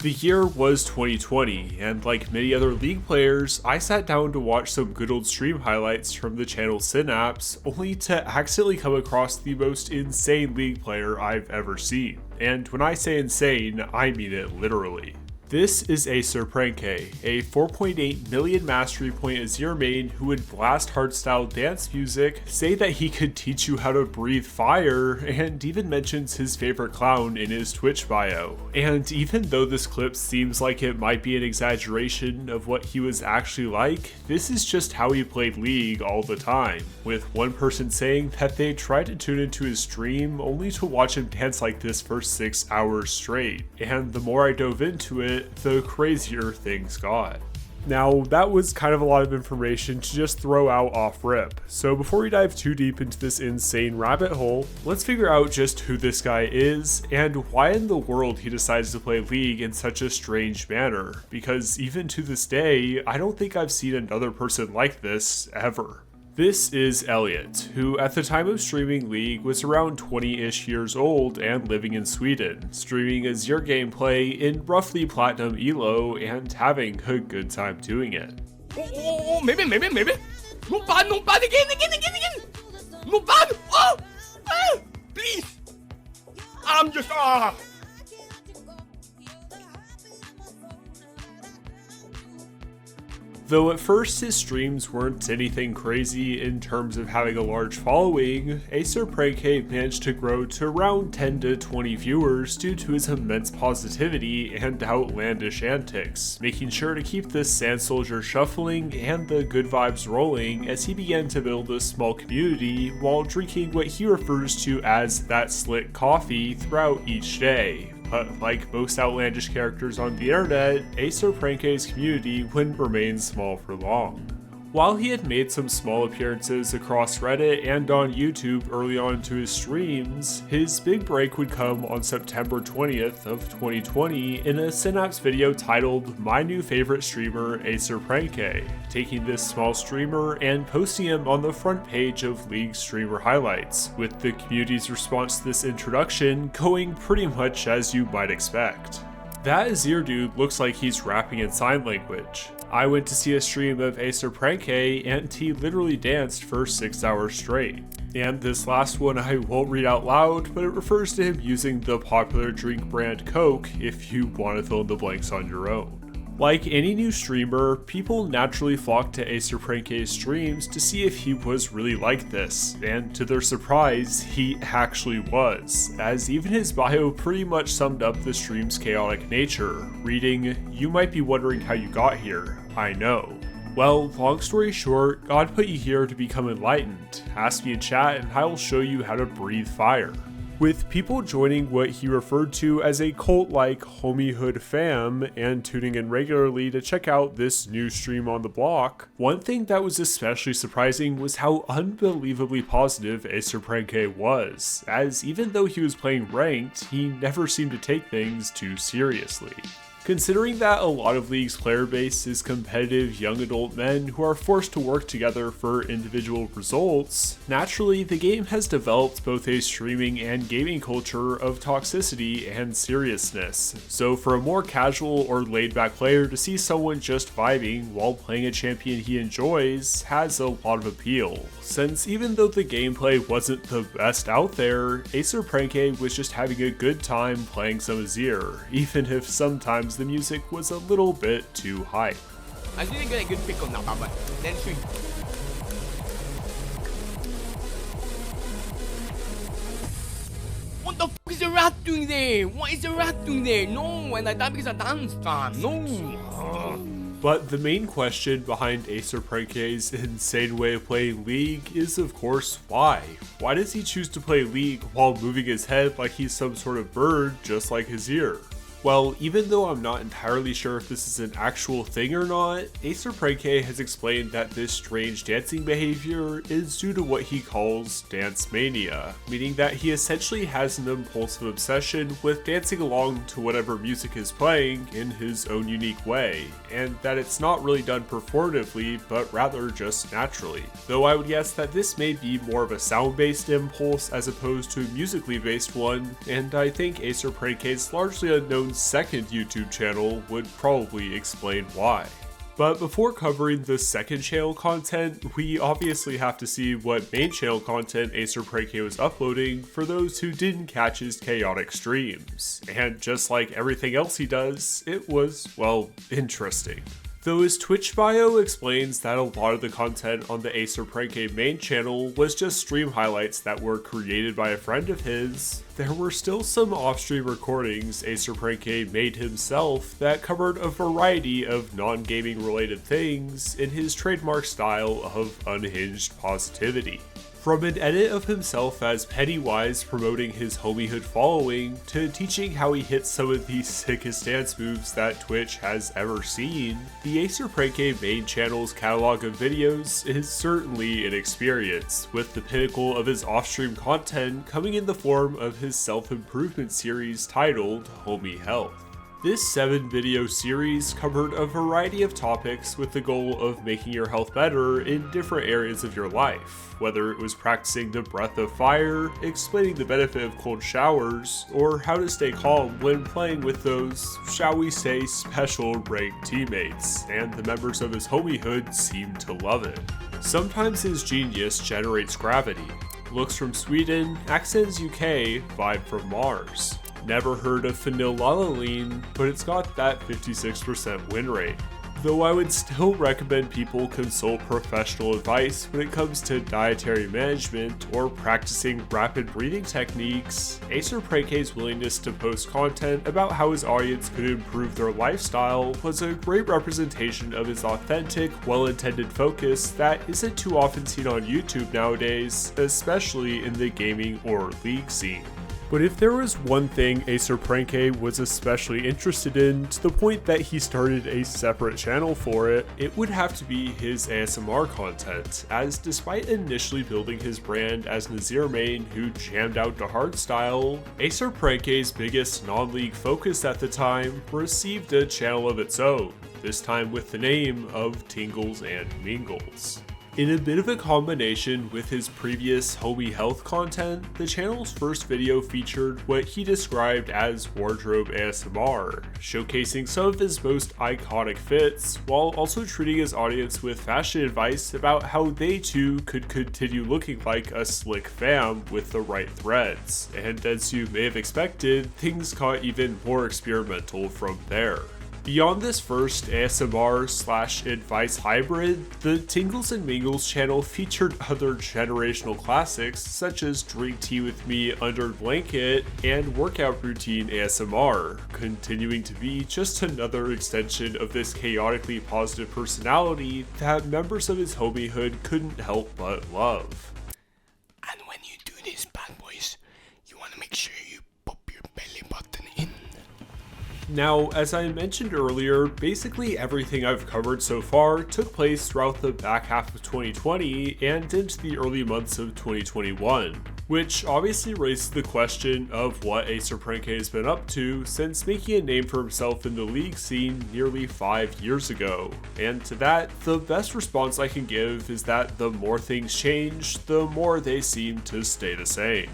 The year was 2020, and like many other League players, I sat down to watch some good old stream highlights from the channel Synapse, only to accidentally come across the most insane League player I've ever seen. And when I say insane, I mean it literally. This is Acerpranke, a 4.8 million mastery point Azir main who would blast hardstyle dance music, say that he could teach you how to breathe fire, and even mentions his favorite clown in his Twitch bio. And even though this clip seems like it might be an exaggeration of what he was actually like, this is just how he played League all the time, with one person saying that they tried to tune into his stream only to watch him dance like this for 6 hours straight. And the more I dove into it, the crazier things got. Now, that was kind of a lot of information to just throw out off rip, so before we dive too deep into this insane rabbit hole, let's figure out just who this guy is and why in the world he decides to play League in such a strange manner, because even to this day, I don't think I've seen another person like this ever. This is Elliot, who at the time of streaming League was around 20-ish years old and living in Sweden, streaming Azir gameplay in roughly platinum elo and having a good time doing it. Oh, maybe. Not bad, again. Not bad, please. I'm just, Though at first his streams weren't anything crazy in terms of having a large following, Acerpranke managed to grow to around 10 to 20 viewers due to his immense positivity and outlandish antics, making sure to keep the Sand Soldier shuffling and the good vibes rolling as he began to build a small community while drinking what he refers to as that slick coffee throughout each day. But like most outlandish characters on the internet, Acerpranke's community wouldn't remain small for long. While he had made some small appearances across Reddit and on YouTube early on into his streams, his big break would come on September 20th of 2020 in a Synapse video titled My New Favorite Streamer Acerpranke, taking this small streamer and posting him on the front page of League streamer highlights, with the community's response to this introduction going pretty much as you might expect. That Azir dude looks like he's rapping in sign language. I went to see a stream of Acerpranke and he literally danced for 6 hours straight. And this last one I won't read out loud, but it refers to him using the popular drink brand Coke if you want to fill in the blanks on your own. Like any new streamer, people naturally flocked to Acerpranke's streams to see if he was really like this, and to their surprise, he actually was, as even his bio pretty much summed up the stream's chaotic nature, reading, "You might be wondering how you got here, I know. Well, long story short, God put you here to become enlightened. Ask me in chat and I will show you how to breathe fire." With people joining what he referred to as a cult-like homiehood fam and tuning in regularly to check out this new stream on the block, one thing that was especially surprising was how unbelievably positive Acerpranke was, as even though he was playing ranked, he never seemed to take things too seriously. Considering that a lot of League's player base is competitive young adult men who are forced to work together for individual results, naturally the game has developed both a streaming and gaming culture of toxicity and seriousness. So for a more casual or laid-back player to see someone just vibing while playing a champion he enjoys has a lot of appeal, since even though the gameplay wasn't the best out there, Acerpranke was just having a good time playing some Azir, even if sometimes the music was a little bit too hype. I didn't get a good pick on that, but then she. What the fuck is the rat doing there? What is the rat doing there? No, and I died because I danced, fam. No. But the main question behind Acerpranke's insane way of playing League is of course why? Why does he choose to play League while moving his head like he's some sort of bird just like Azir? Well, even though I'm not entirely sure if this is an actual thing or not, Acerpranke has explained that this strange dancing behavior is due to what he calls dance mania, meaning that he essentially has an impulsive obsession with dancing along to whatever music is playing in his own unique way, and that it's not really done performatively, but rather just naturally. Though I would guess that this may be more of a sound-based impulse as opposed to a musically based one, and I think Acerpranke's largely unknown Casey's second YouTube channel would probably explain why. But before covering the second channel content, we obviously have to see what main channel content AcerPrayK was uploading for those who didn't catch his chaotic streams. And just like everything else he does, it was, well, interesting. Though his Twitch bio explains that a lot of the content on the AcerPrayK main channel was just stream highlights that were created by a friend of his, there were still some off-stream recordings AcerPrayK made himself that covered a variety of non-gaming related things in his trademark style of unhinged positivity. From an edit of himself as Pennywise promoting his homiehood following, to teaching how he hits some of the sickest dance moves that Twitch has ever seen, the AcerPrayK main channel's catalog of videos is certainly an experience, with the pinnacle of his off-stream content coming in the form of his self-improvement series titled Homie Health. This 7-video series covered a variety of topics with the goal of making your health better in different areas of your life, whether it was practicing the breath of fire, explaining the benefit of cold showers, or how to stay calm when playing with those, shall we say, special ranked teammates, and the members of his homiehood seemed to love it. Sometimes his genius generates gravity. Looks from Sweden, accents UK, vibe from Mars. Never heard of phenylalanine, but it's got that 56% win rate. Though I would still recommend people consult professional advice when it comes to dietary management or practicing rapid breathing techniques, AcerPrayK's willingness to post content about how his audience could improve their lifestyle was a great representation of his authentic, well-intended focus that isn't too often seen on YouTube nowadays, especially in the gaming or league scene. But if there was one thing AcerPrayK was especially interested in, to the point that he started a separate channel for it, it would have to be his ASMR content, as despite initially building his brand as Nazir main who jammed out to hardstyle, AcerPrayK's biggest non-league focus at the time received a channel of its own, this time with the name of Tingles and Mingles. In a bit of a combination with his previous Homie Health content, the channel's first video featured what he described as wardrobe ASMR, showcasing some of his most iconic fits, while also treating his audience with fashion advice about how they too could continue looking like a slick fam with the right threads. And as you may have expected, things got even more experimental from there. Beyond this first ASMR/advice hybrid, the Tingles and Mingles channel featured other generational classics such as Drink Tea With Me Under Blanket and Workout Routine ASMR, continuing to be just another extension of this chaotically positive personality that members of his homiehood couldn't help but love. And when you do this, bad boys, you want to make sure you pop your belly button in. Now, as I mentioned earlier, basically everything I've covered so far took place throughout the back half of 2020 and into the early months of 2021, which obviously raises the question of what AcerPrayK has been up to since making a name for himself in the league scene nearly 5 years ago. And to that, the best response I can give is that the more things change, the more they seem to stay the same.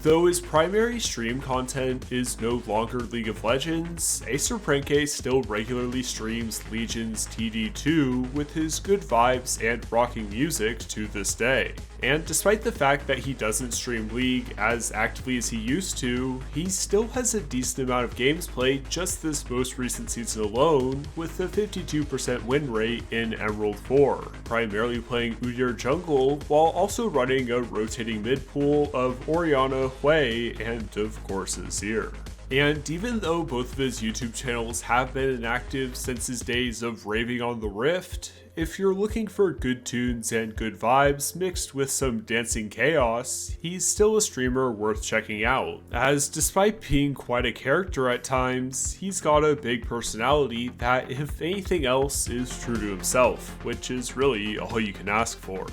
Though his primary stream content is no longer League of Legends, AcerPrayK still regularly streams Legion's TD2 with his good vibes and rocking music to this day. And despite the fact that he doesn't stream League as actively as he used to, he still has a decent amount of games played just this most recent season alone, with a 52% win rate in Emerald 4, primarily playing Udyr jungle while also running a rotating mid pool of Orianna, Hui, and of course Azir. And even though both of his YouTube channels have been inactive since his days of raving on the Rift, if you're looking for good tunes and good vibes mixed with some dancing chaos, he's still a streamer worth checking out, as despite being quite a character at times, he's got a big personality that, if anything else, is true to himself, which is really all you can ask for.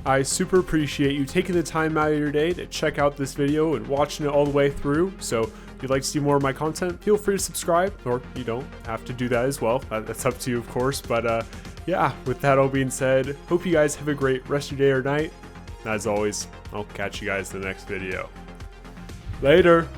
I super appreciate you taking the time out of your day to check out this video and watching it all the way through, so if you'd like to see more of my content, feel free to subscribe, or you don't have to do that as well, that's up to you of course, but yeah, with that all being said, hope you guys have a great rest of your day or night. As always, I'll catch you guys in the next video. Later!